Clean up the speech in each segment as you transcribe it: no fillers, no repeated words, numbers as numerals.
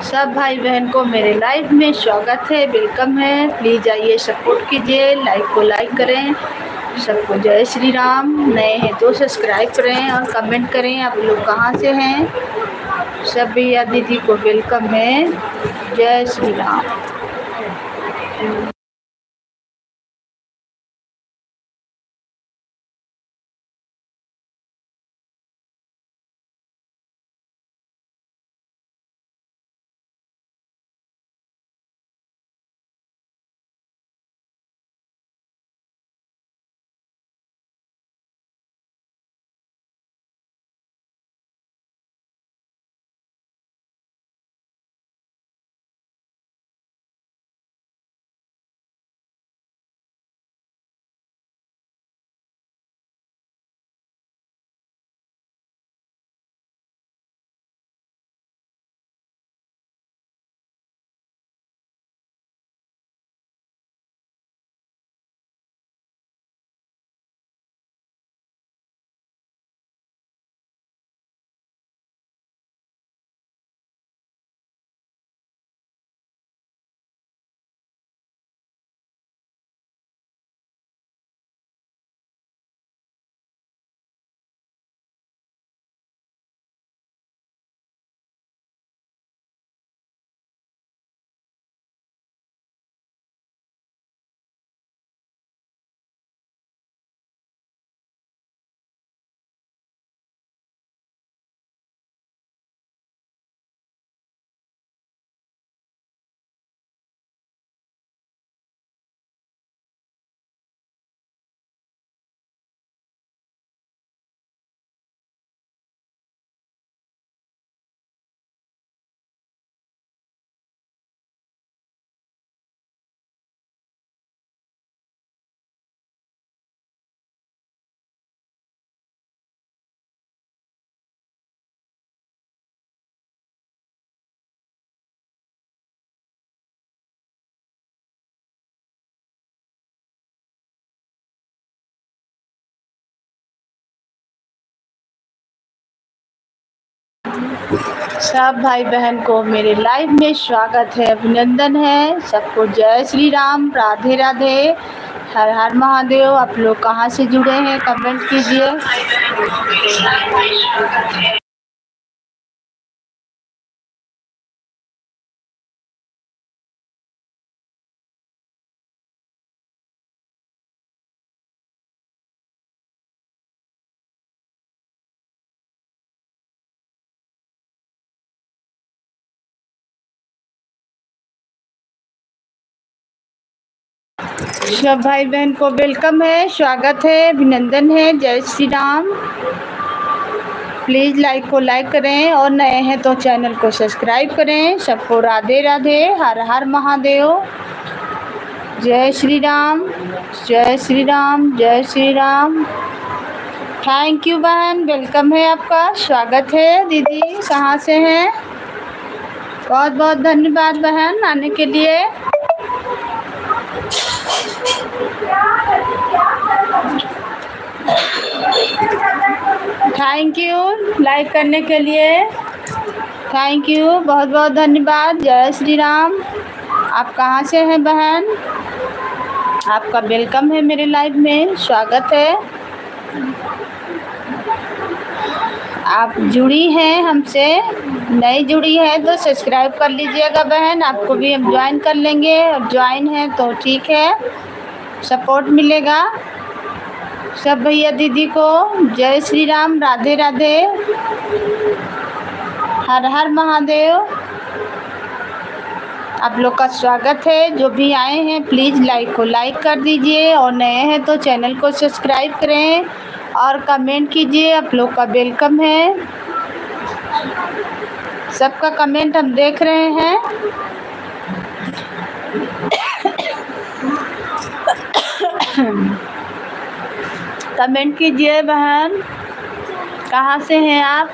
सब भाई बहन को मेरे लाइव में स्वागत है, वेलकम है। प्लीज़ आइए, सपोर्ट कीजिए, लाइक को लाइक करें। सबको जय श्री राम। नए हैं तो सब्सक्राइब करें और कमेंट करें आप लोग कहाँ से हैं। सब भैया दीदी को वेलकम है। जय श्री राम। सब भाई बहन को मेरे लाइव में स्वागत है, अभिनंदन है। सबको जय श्री राम, राधे राधे, हर हर महादेव। आप लोग कहाँ से जुड़े हैं कमेंट कीजिए। सब भाई बहन को वेलकम है, स्वागत है, अभिनंदन है। जय श्री राम। प्लीज़ लाइक को लाइक करें और नए हैं तो चैनल को सब्सक्राइब करें। सबको राधे राधे, हर हर महादेव। जय श्री राम, जय श्री राम, जय श्री राम। थैंक यू बहन, वेलकम है आपका, स्वागत है। दीदी कहाँ से हैं? बहुत बहुत धन्यवाद बहन आने के लिए। थैंक यू लाइक करने के लिए, थैंक यू, बहुत बहुत धन्यवाद। जय श्री राम। आप कहाँ से हैं बहन? आपका वेलकम है मेरे लाइव में, स्वागत है। आप जुड़ी हैं हमसे, नई जुड़ी है तो सब्सक्राइब कर लीजिएगा बहन, आपको भी हम ज्वाइन कर लेंगे। और ज्वाइन है तो ठीक है, सपोर्ट मिलेगा। सब भैया दीदी को जय श्री राम, राधे राधे, हर हर महादेव। आप लोग का स्वागत है। जो भी आए हैं प्लीज़ लाइक को लाइक कर दीजिए और नए हैं तो चैनल को सब्सक्राइब करें और कमेंट कीजिए। आप लोग का वेलकम है। सबका कमेंट हम देख रहे हैं। कमेंट कीजिए बहन, कहाँ से हैं आप?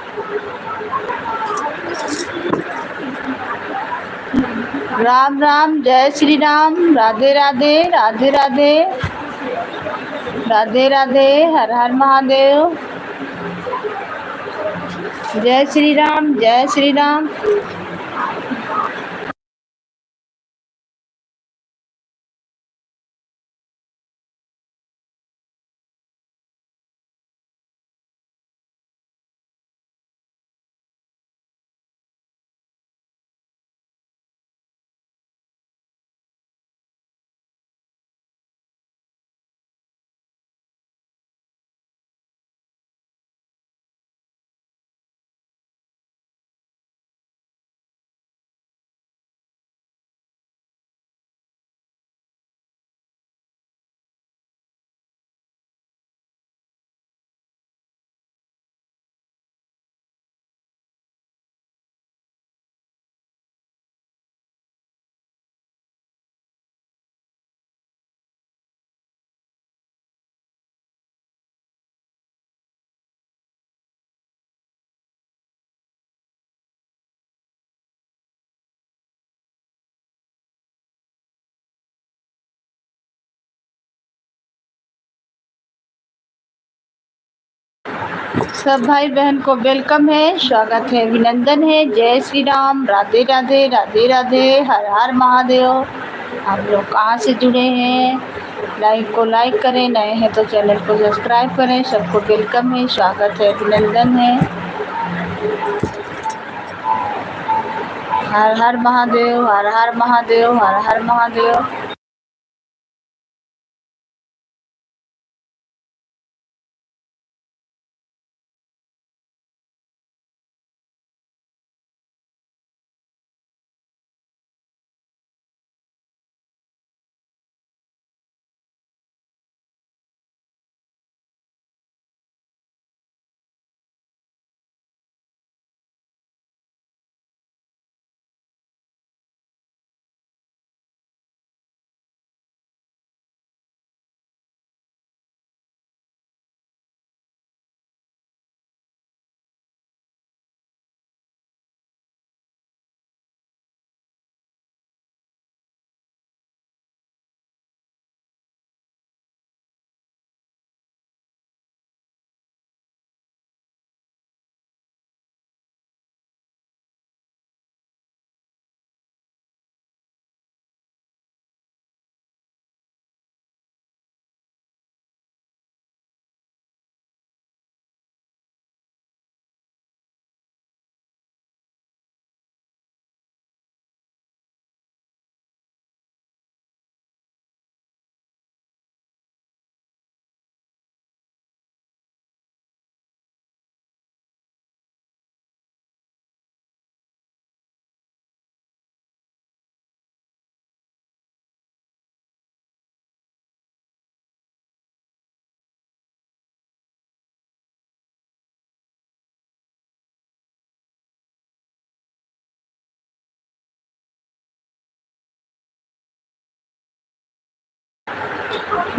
राम राम, जय श्री राम, राधे राधे, राधे राधे, राधे राधे, हर हर महादेव। जय श्री राम, जय श्री राम। सब भाई बहन को वेलकम है, स्वागत है, अभिनंदन है। जय श्री राम, राधे राधे, राधे राधे, हर हर महादेव। आप लोग कहाँ से जुड़े हैं? लाइक को लाइक करें, नए हैं तो चैनल को सब्सक्राइब करें। सबको वेलकम है, स्वागत है, अभिनंदन है। हर हर महादेव, हर हर महादेव, हर हर महादेव।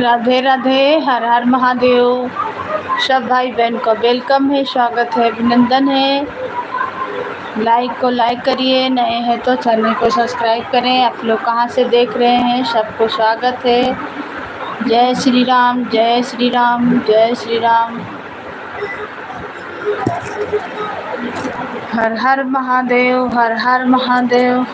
राधे राधे, हर हर महादेव। सब भाई बहन को वेलकम है, स्वागत है, अभिनंदन है। लाइक को लाइक करिए, नए हैं तो चैनल को सब्सक्राइब करें। आप लोग कहाँ से देख रहे हैं? सबको स्वागत है। जय श्री राम, जय श्री राम, जय श्री राम। हर हर महादेव, हर हर महादेव।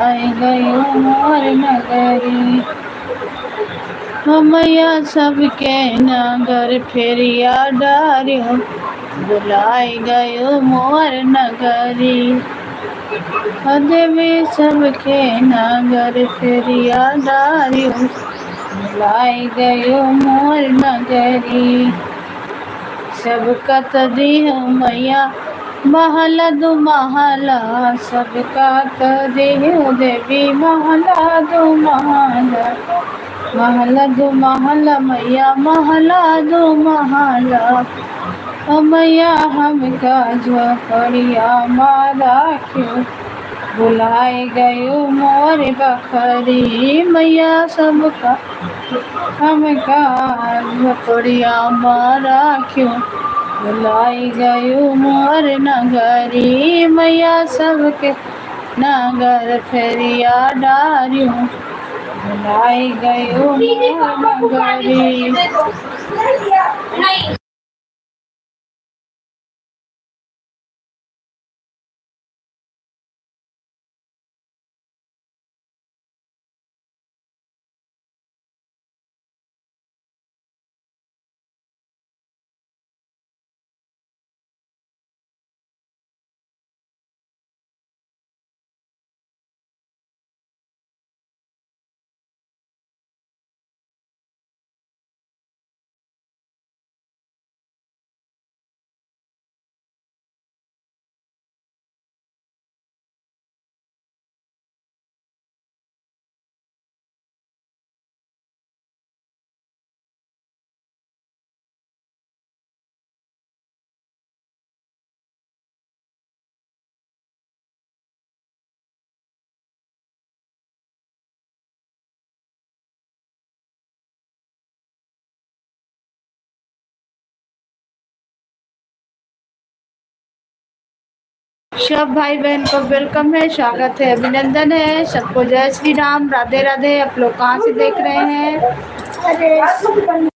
आए गयो मोर नगरी, हमया सबके नगर फेरिया डारियो, बुलाए गयो मोर नगरी। देवी सबके नगर फेरिया डारियो, बुलाए गयो मोर नगरी। सबका तदियो मैया महला दो महला, सबका तदियो देवी महला दो महला। महला दो महला मैया, महला दो महला। मैया हमका झोपड़िया मारा क्यों, बुलाए गयो मोर बखरी। मैया सबका हमका झोपड़िया मारा क्यों, बुलाई गयो मोर नगरी। मैया सबके नगर फेरिया डारियो, बुलाई गयो मोर नगरी। सब भाई बहन को वेलकम है, स्वागत है, अभिनंदन है सबको। जय श्री राम, राधे राधे। आप लोग कहाँ से देख रहे हैं?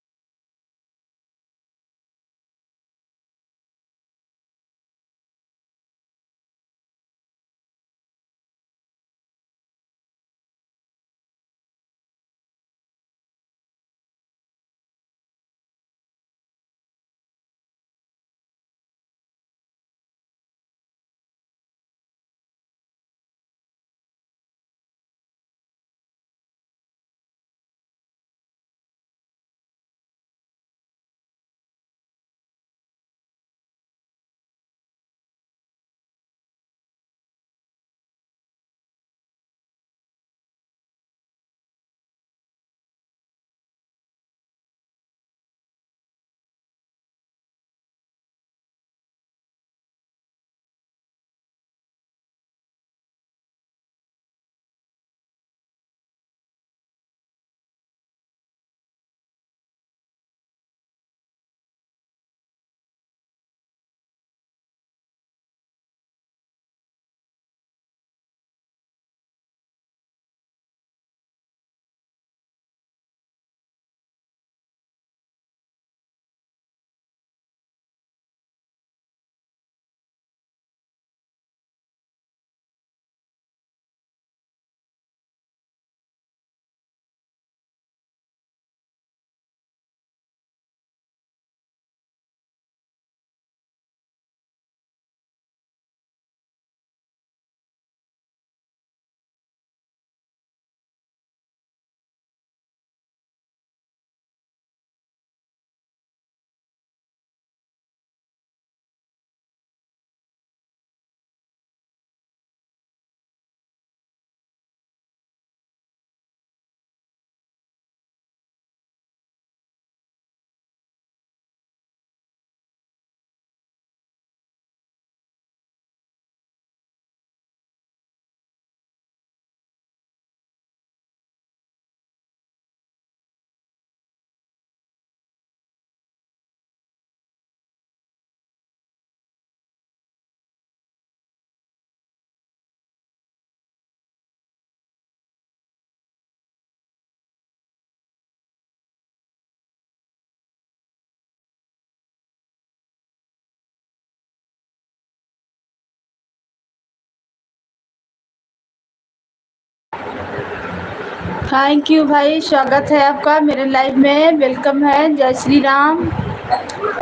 थैंक यू भाई, स्वागत है आपका मेरे लाइव में, वेलकम है। जय श्री राम,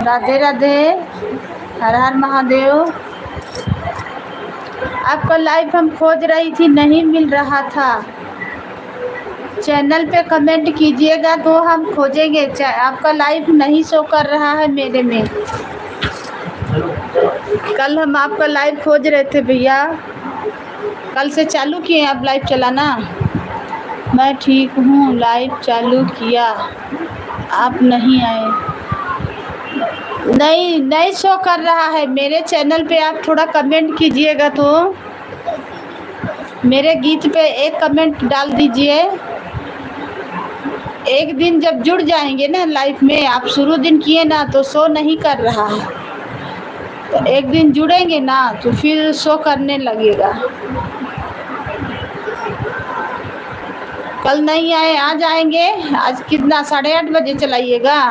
राधे राधे, हर हर महादेव। आपका लाइव हम खोज रही थी, नहीं मिल रहा था। चैनल पे कमेंट कीजिएगा तो हम खोजेंगे। आपका लाइव नहीं शो कर रहा है मेरे में। कल हम आपका लाइव खोज रहे थे भैया, कल से चालू किए आप लाइव चलाना। मैं ठीक हूँ, लाइव चालू किया, आप नहीं आए। नहीं शो कर रहा है मेरे चैनल पे। आप थोड़ा कमेंट कीजिएगा तो। मेरे गीत पे एक कमेंट डाल दीजिए। एक दिन जब जुड़ जाएंगे ना लाइव में, आप शुरू दिन किए ना तो शो नहीं कर रहा है, तो एक दिन जुड़ेंगे ना तो फिर शो करने लगेगा। कल नहीं आए, आज आएंगे। आज कितना 8:30 बजे चलाइएगा।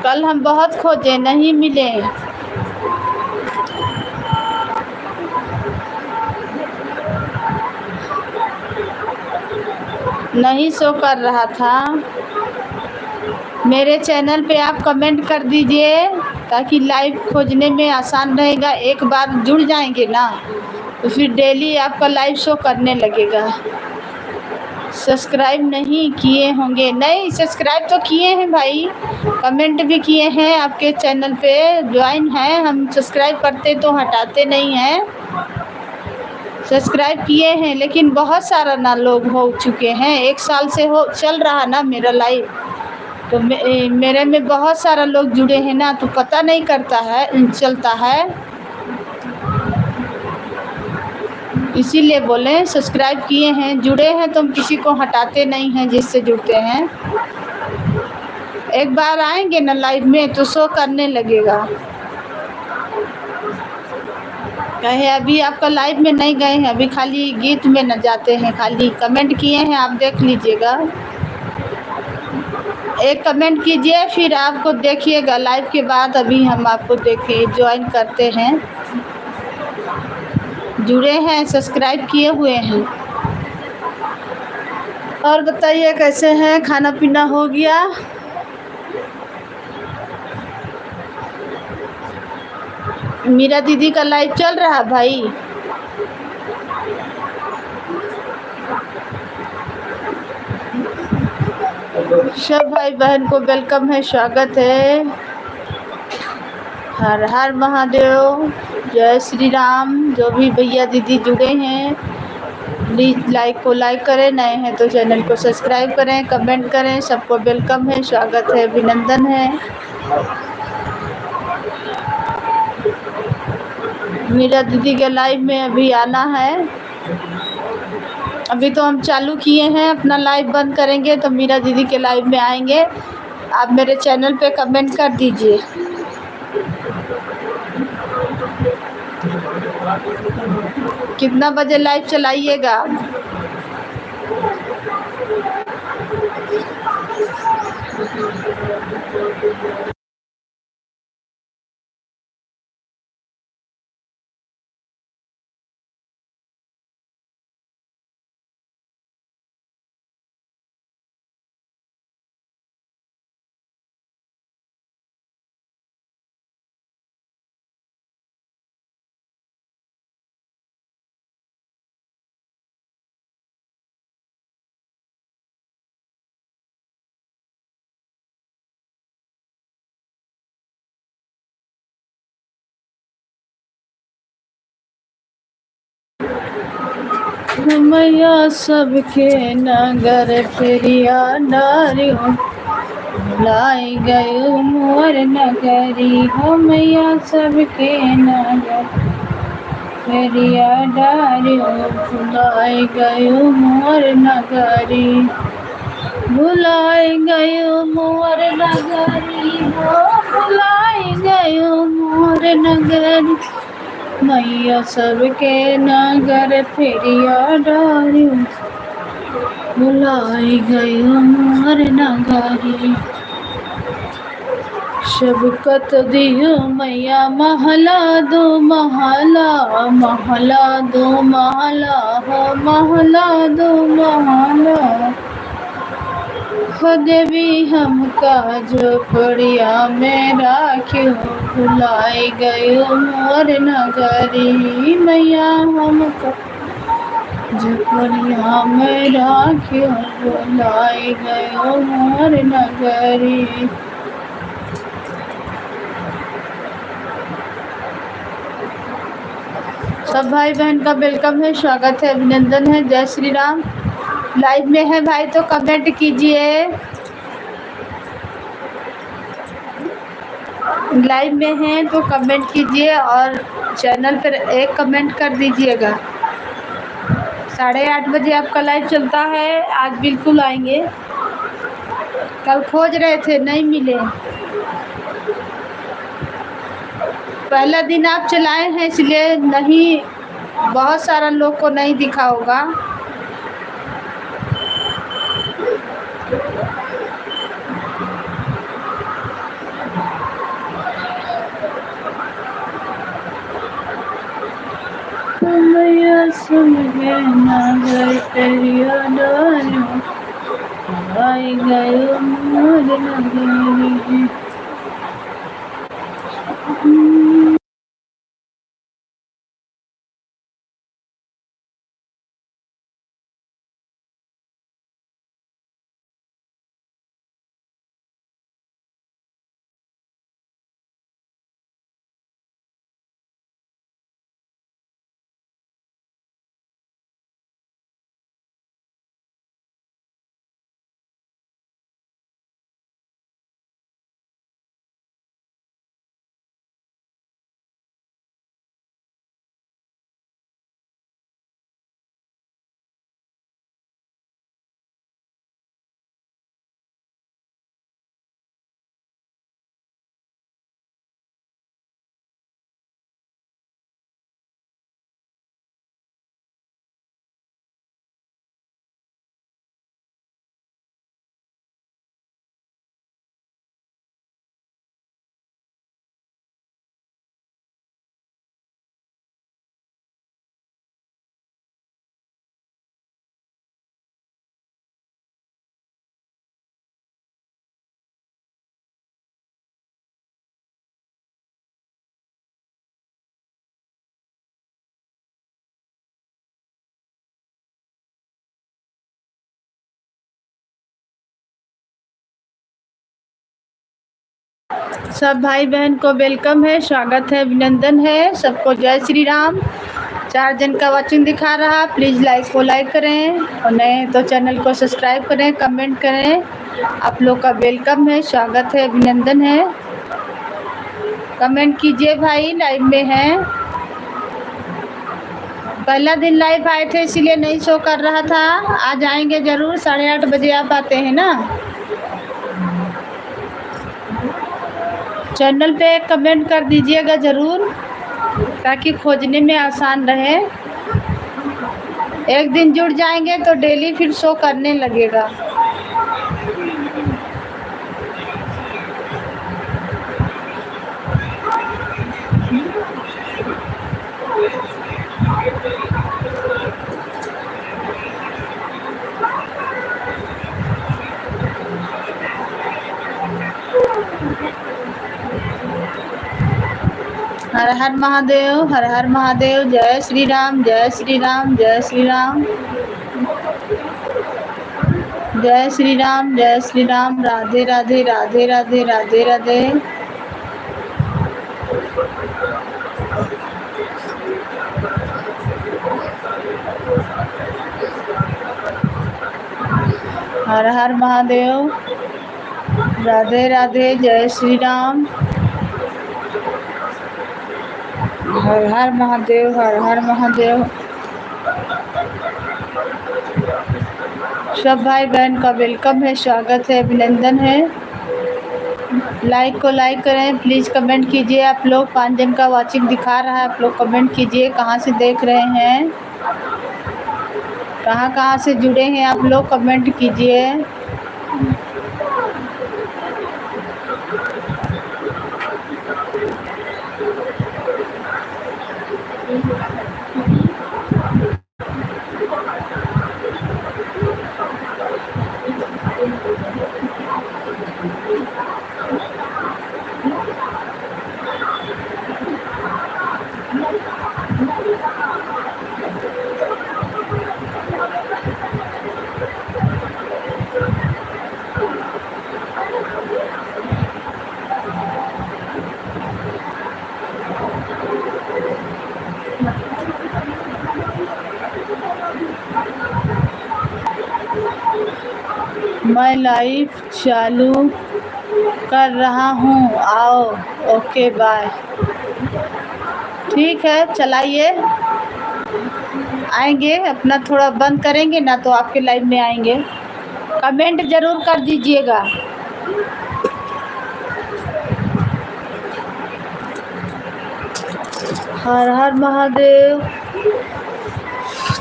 कल हम बहुत खोजे, नहीं मिले। नहीं शो कर रहा था। मेरे चैनल पे आप कमेंट कर दीजिए ताकि लाइव खोजने में आसान रहेगा। एक बार जुड़ जाएंगे ना तो फिर डेली आपका लाइव शो करने लगेगा। सब्सक्राइब नहीं किए होंगे? नहीं, सब्सक्राइब तो किए हैं भाई, कमेंट भी किए हैं, आपके चैनल पे ज्वाइन हैं। हम सब्सक्राइब करते तो हटाते नहीं हैं। सब्सक्राइब किए हैं, लेकिन बहुत सारा ना लोग हो चुके हैं। 1 साल से हो चल रहा ना मेरा लाइव, तो मेरे में बहुत सारा लोग जुड़े हैं ना, तो पता नहीं करता है, चलता है। इसीलिए बोले सब्सक्राइब किए हैं, जुड़े हैं तो हम किसी को हटाते नहीं हैं जिससे जुड़ते हैं। एक बार आएंगे ना लाइव में तो शो करने लगेगा। कहे अभी आपका लाइव में नहीं गए हैं, अभी खाली गीत में न जाते हैं, खाली कमेंट किए हैं, आप देख लीजिएगा। एक कमेंट कीजिए फिर आपको देखिएगा लाइव के बाद। अभी हम आपको देखिए ज्वाइन करते हैं, जुड़े हैं, सब्सक्राइब किए हुए हैं। और बताइए कैसे हैं, खाना पीना हो गया? मीरा दीदी का लाइव चल रहा है भाई। सब भाई बहन को वेलकम है, स्वागत है। हर हर महादेव, जय श्री राम। जो भी भैया दीदी जुड़े हैं प्लीज़ लाइक को लाइक करें, नए हैं तो चैनल को सब्सक्राइब करें, कमेंट करें। सबको वेलकम है, स्वागत है, अभिनंदन है। मीरा दीदी के लाइव में अभी आना है। अभी तो हम चालू किए हैं, अपना लाइव बंद करेंगे तो मीरा दीदी के लाइव में आएंगे। आप मेरे चैनल पे कमेंट कर दीजिए। कितना बजे लाइव चलाइएगा? मैया सबके नगर फेरिया नारियों लाई गई मोर नगरी। हो मैया सबके नगर फेरिया डारियों भुलाई गई मोर नगरी। भुलाई गई मोर नगरी, हो भुलाई गई मोर नगरी। मैया सबके नगर फेरिया डारियों भुलाई गई मोर नगरी। शबकत दियो मैया महला दो महला, महला दो महला, हो महला दो महला। हो देवी हमका झोपड़िया में राखियो भुलाई गई मोर नगरी। मैया हमका झोपड़िया में राखियो भुलाई गई मोर नगरी। सब भाई बहन का वेलकम है, स्वागत है, अभिनंदन है, जय श्री राम। लाइव में है भाई तो कमेंट कीजिए। लाइव में हैं तो कमेंट कीजिए और चैनल पर एक कमेंट कर दीजिएगा। 8:30 बजे आपका लाइव चलता है, आज बिल्कुल आएंगे। कल खोज रहे थे नहीं मिले। पहला दिन आप चलाए हैं इसलिए नहीं, बहुत सारा लोग को नहीं दिखा होगा। मैया सबके नगर फेरिया डारियों भुलाई गई मोर नगरी। सब भाई बहन को वेलकम है, स्वागत है, अभिनंदन है सबको। जय श्री राम। 4 जन का वॉचिंग दिखा रहा, प्लीज़ लाइक को लाइक करें और नए हैं तो चैनल को सब्सक्राइब करें, कमेंट करें। आप लोग का वेलकम है, स्वागत है, अभिनंदन है। कमेंट कीजिए भाई, लाइव में हैं। पहला दिन लाइव आए थे इसीलिए नहीं शो कर रहा था। आज आएंगे ज़रूर, 8:30 बजे आप आते हैं ना। चैनल पे कमेंट कर दीजिएगा ज़रूर, ताकि खोजने में आसान रहे। एक दिन जुड़ जाएंगे तो डेली फिर शो करने लगेगा। हर हर महादेव, हर हर महादेव। जय श्री राम, जय श्री राम, जय श्री राम, जय श्री राम, जय श्री राम। राधे राधे, राधे राधे, राधे राधे। हर हर महादेव, राधे राधे, जय श्री राम। हर हर महादेव, हर हर महादेव। सब भाई बहन का वेलकम है, स्वागत है, अभिनंदन है। लाइक को लाइक करें, प्लीज़ कमेंट कीजिए। आप लोग 5 जन का वॉचिंग दिखा रहा है, आप लोग कमेंट कीजिए कहाँ से देख रहे हैं, कहाँ कहाँ से जुड़े हैं आप लोग, कमेंट कीजिए। मैं लाइव चालू कर रहा हूँ, आओ। Okay bye. ठीक है, चलाइए। आएंगे, अपना थोड़ा बंद करेंगे ना तो आपके लाइव में आएंगे। कमेंट ज़रूर कर दीजिएगा। हर हर महादेव,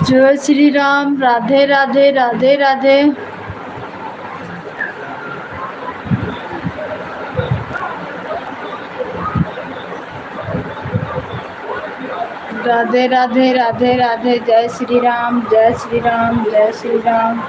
जय श्री राम। राधे राधे, राधे राधे। राधे राधे, राधे राधे, जय श्री राम, जय श्री राम, जय श्री राम।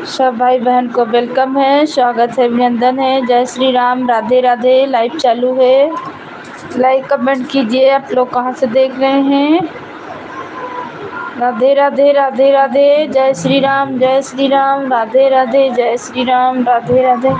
सब भाई बहन को वेलकम है, स्वागत है, अभिनंदन है। जय श्री राम, राधे राधे। लाइव चालू है, लाइक कमेंट कीजिए। आप लोग कहाँ से देख रहे हैं? राधे राधे, राधे राधे। जय श्री राम, जय श्री राम, राधे राधे। जय श्री राम, राधे राधे।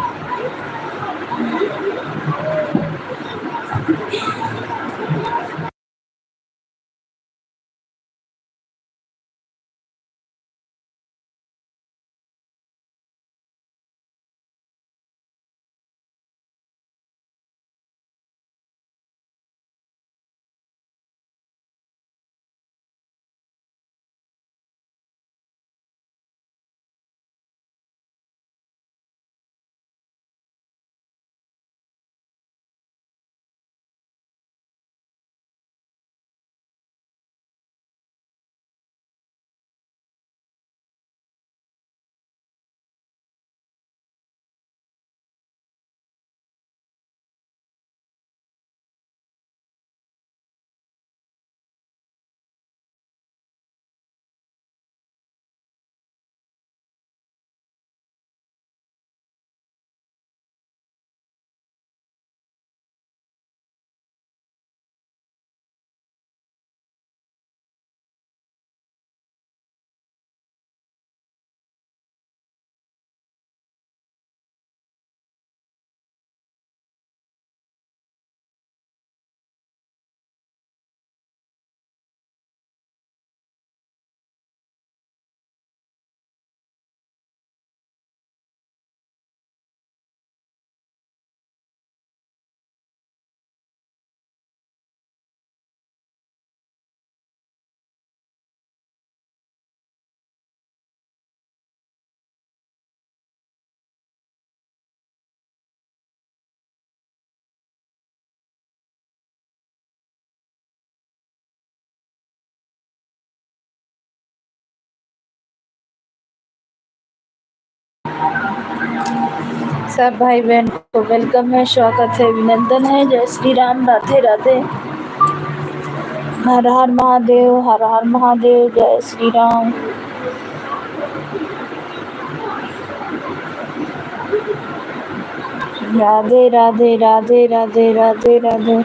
सब भाई बहन को वेलकम है, स्वागत है, अभिनंदन है। जय श्री राम, राधे राधे। हर हर महादेव, हर हर महादेव। जय श्री राम। राधे राधे, राधे राधे, राधे राधे।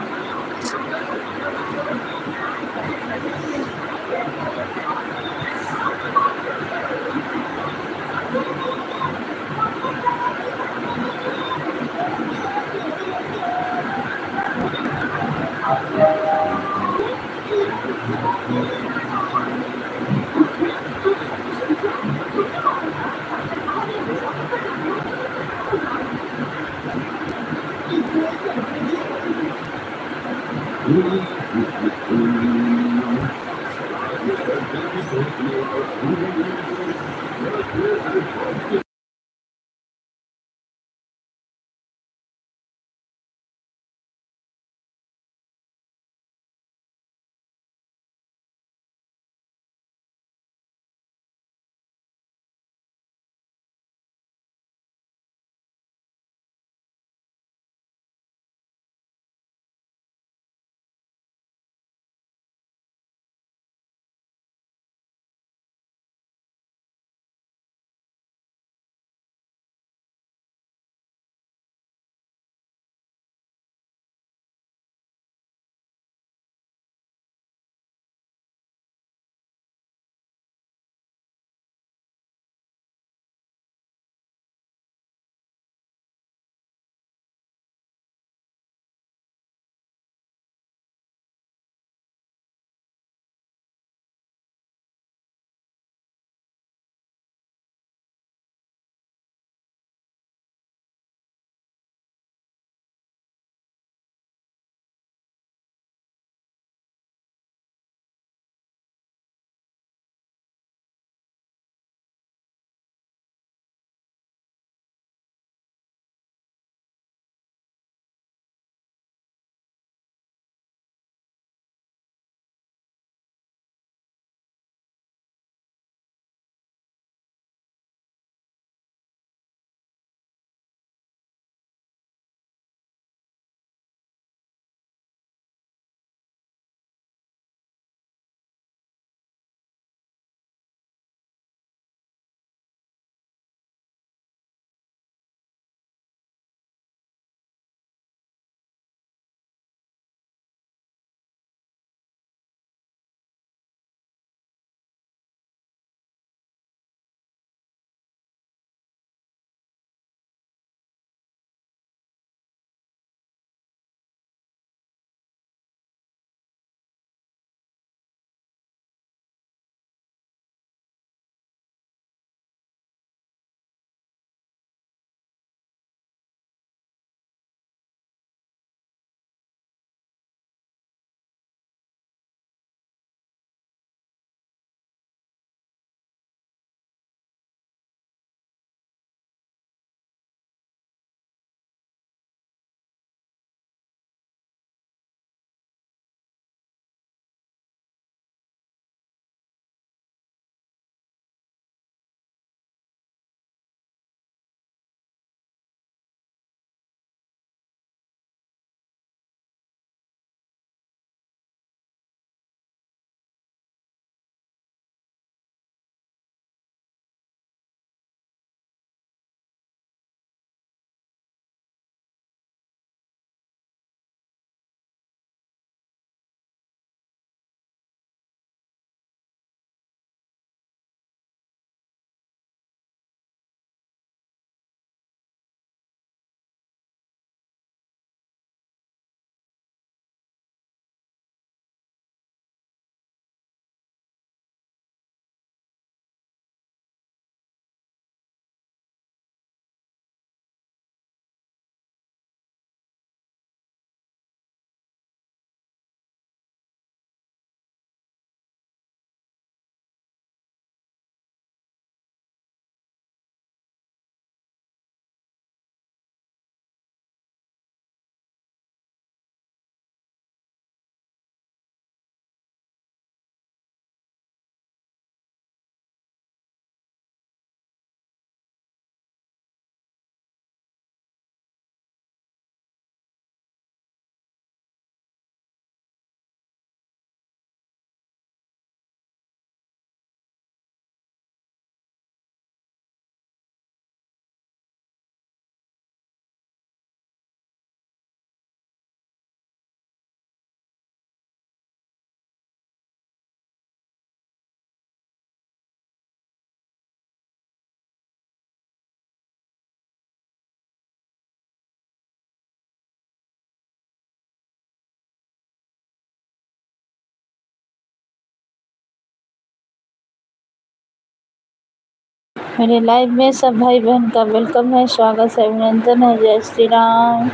मेरे लाइव में सब भाई बहन का वेलकम है, स्वागत है, अभिनंदन है। जय श्री राम,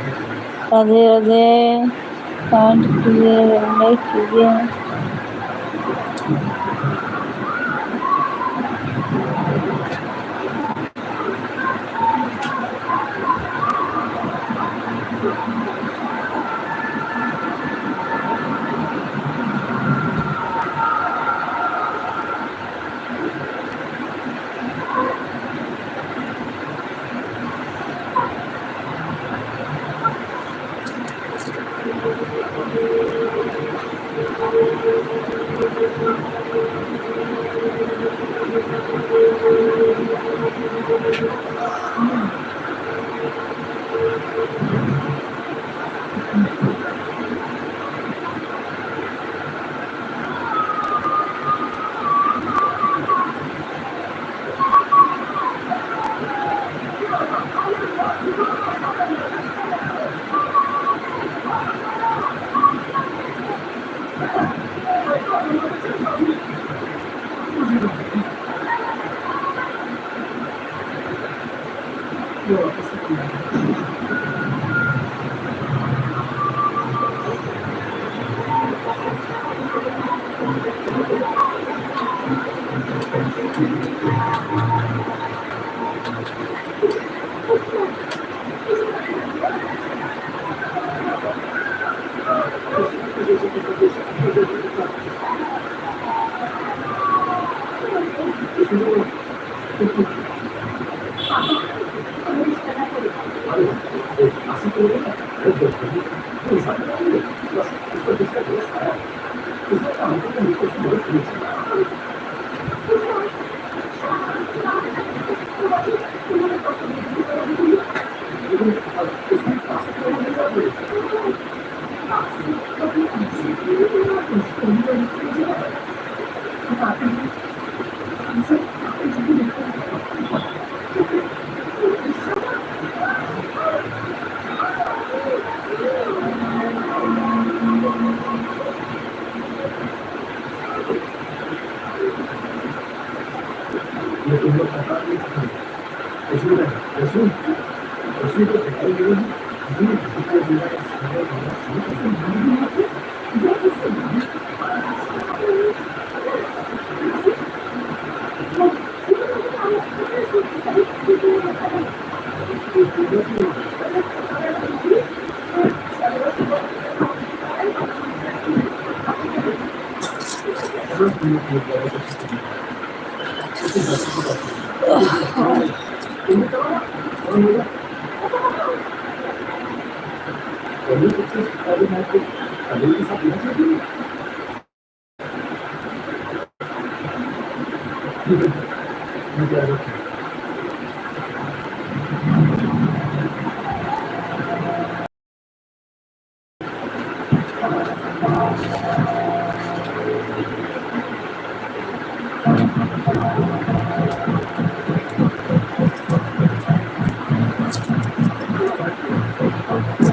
राधे राधे। कमेंट कीजिए, लाइक कीजिए।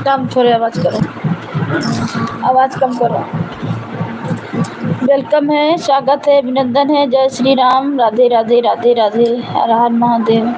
कम थोड़े आवाज करो, आवाज कम करो। वेलकम है, स्वागत है, अभिनंदन है। जय श्री राम, राधे राधे, राधे राधे, हर हर महादेव।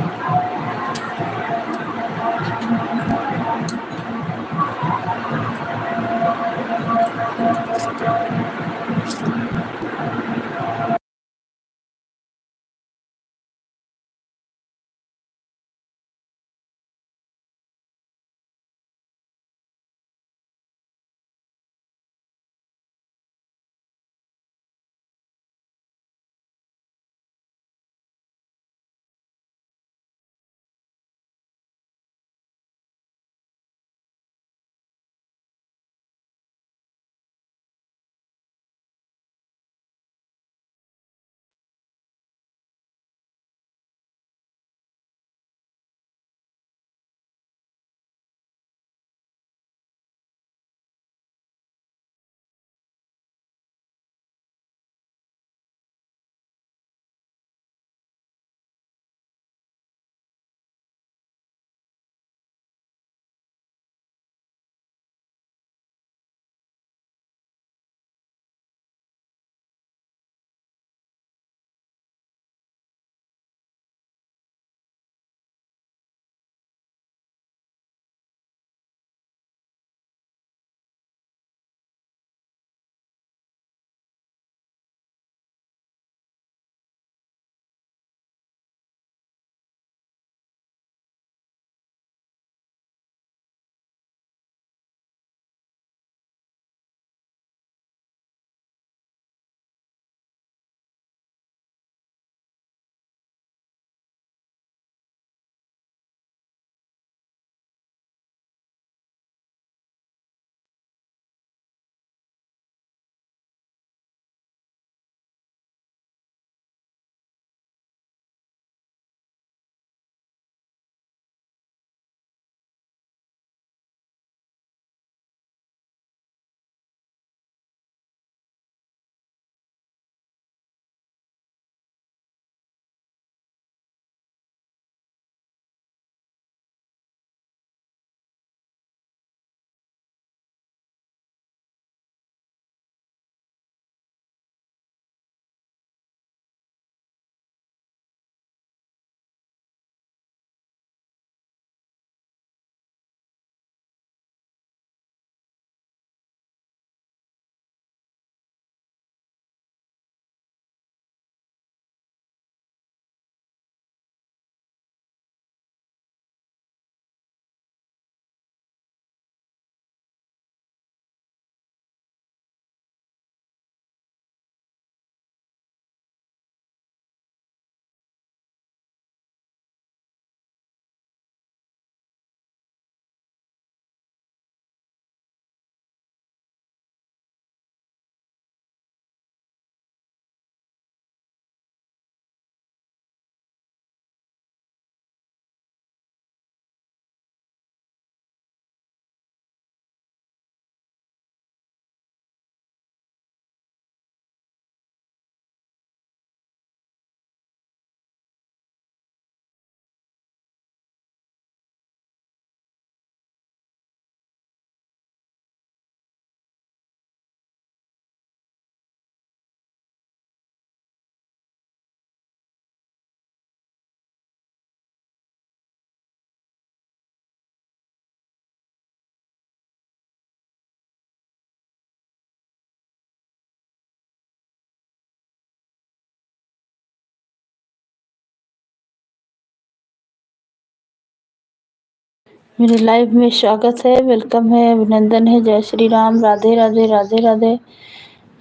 मेरे लाइव में स्वागत है, वेलकम है, अभिनंदन है। जय श्री राम, राधे राधे, राधे राधे।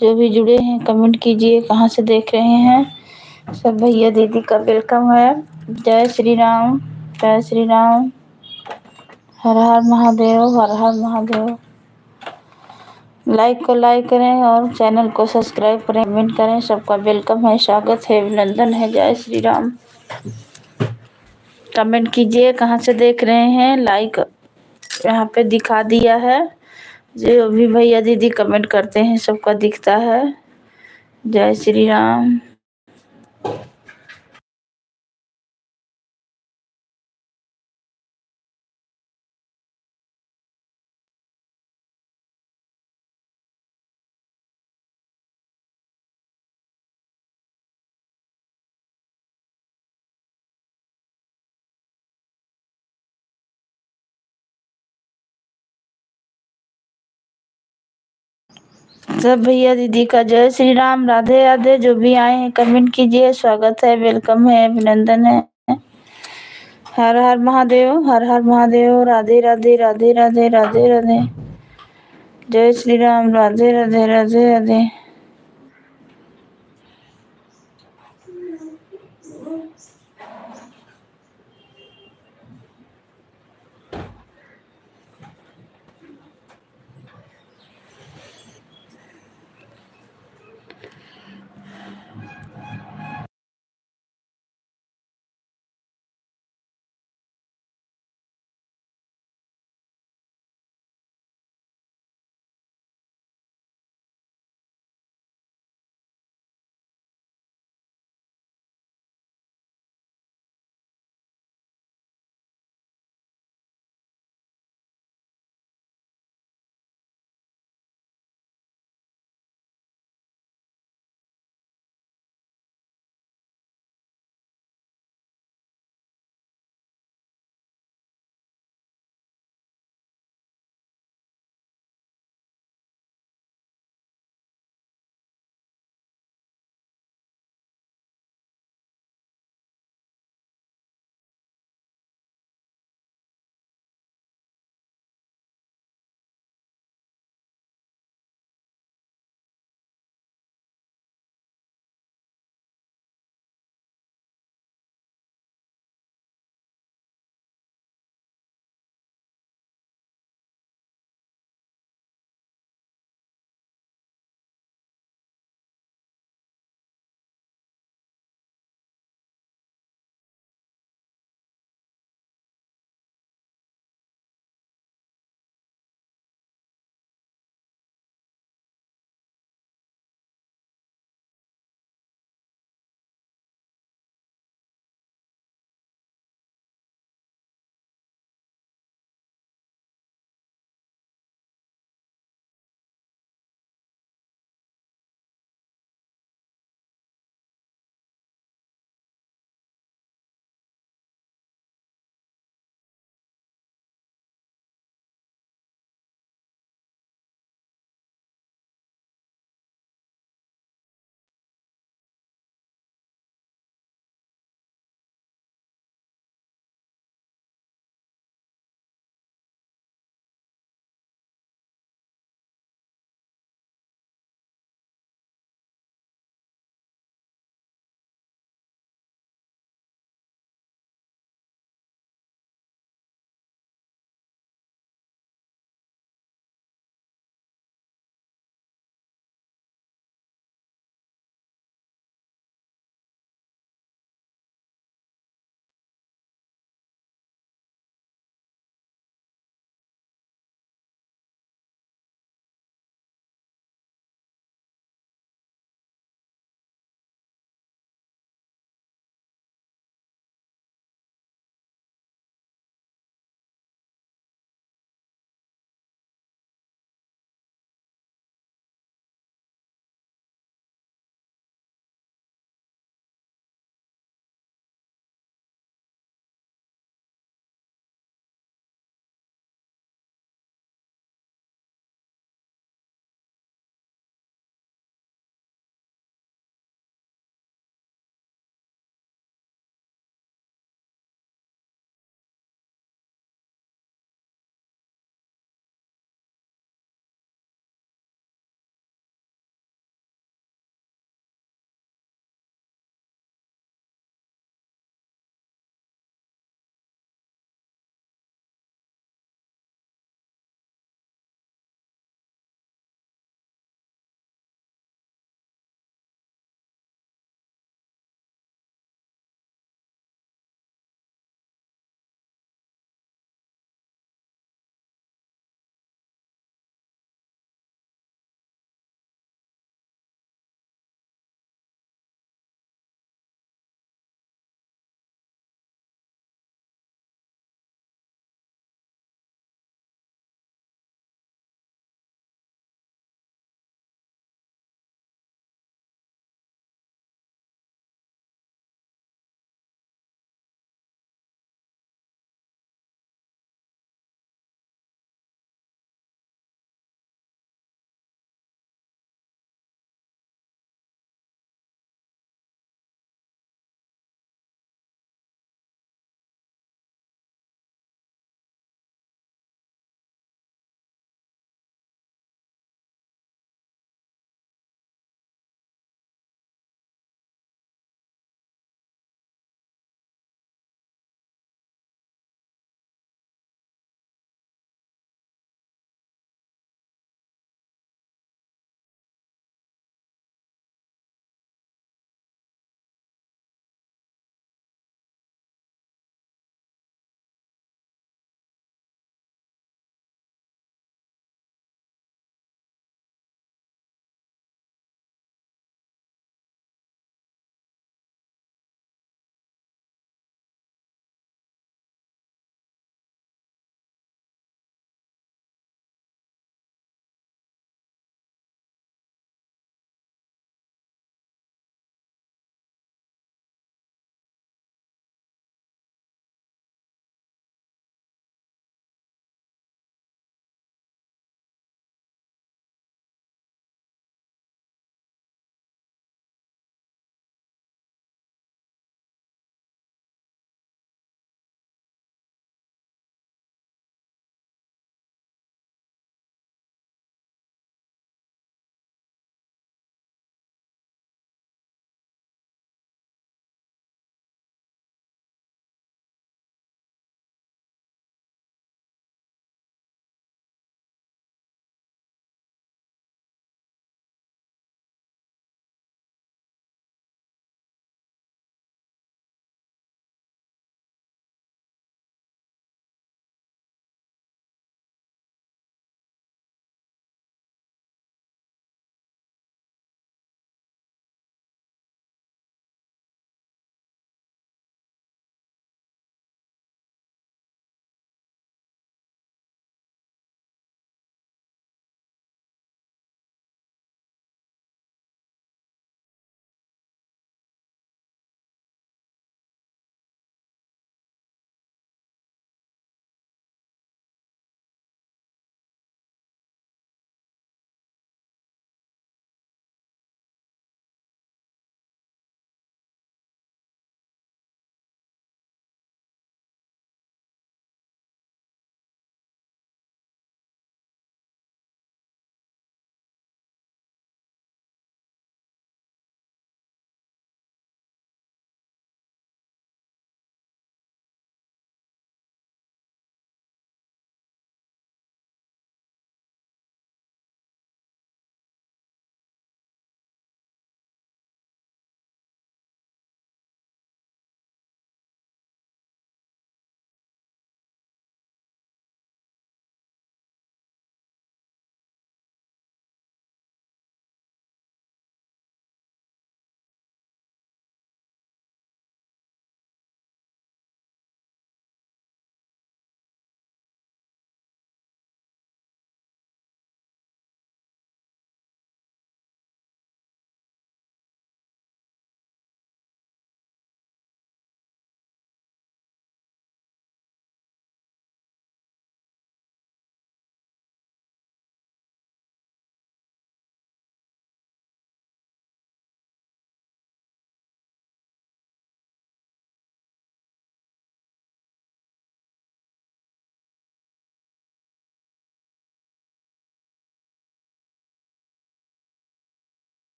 जो भी जुड़े हैं कमेंट कीजिए, कहाँ से देख रहे हैं। सब भैया दीदी का वेलकम है। जय श्री राम, जय श्री राम। हर हर महादेव, हर हर महादेव। लाइक को लाइक करें और चैनल को सब्सक्राइब करें, कमेंट करें। सबका वेलकम है, स्वागत है, अभिनंदन है। जय श्री राम। कमेंट कीजिए कहाँ से देख रहे हैं। लाइक यहाँ पे दिखा दिया है। जो भी भैया दीदी कमेंट करते हैं सबका दिखता है। जय श्री राम। सब भैया दीदी का जय श्री राम, राधे राधे। जो भी आए हैं कमेंट कीजिए, स्वागत है, वेलकम है, अभिनंदन है। हर हर महादेव, हर हर महादेव। राधे राधे, राधे राधे, राधे राधे। जय श्री राम, राधे राधे, राधे राधे।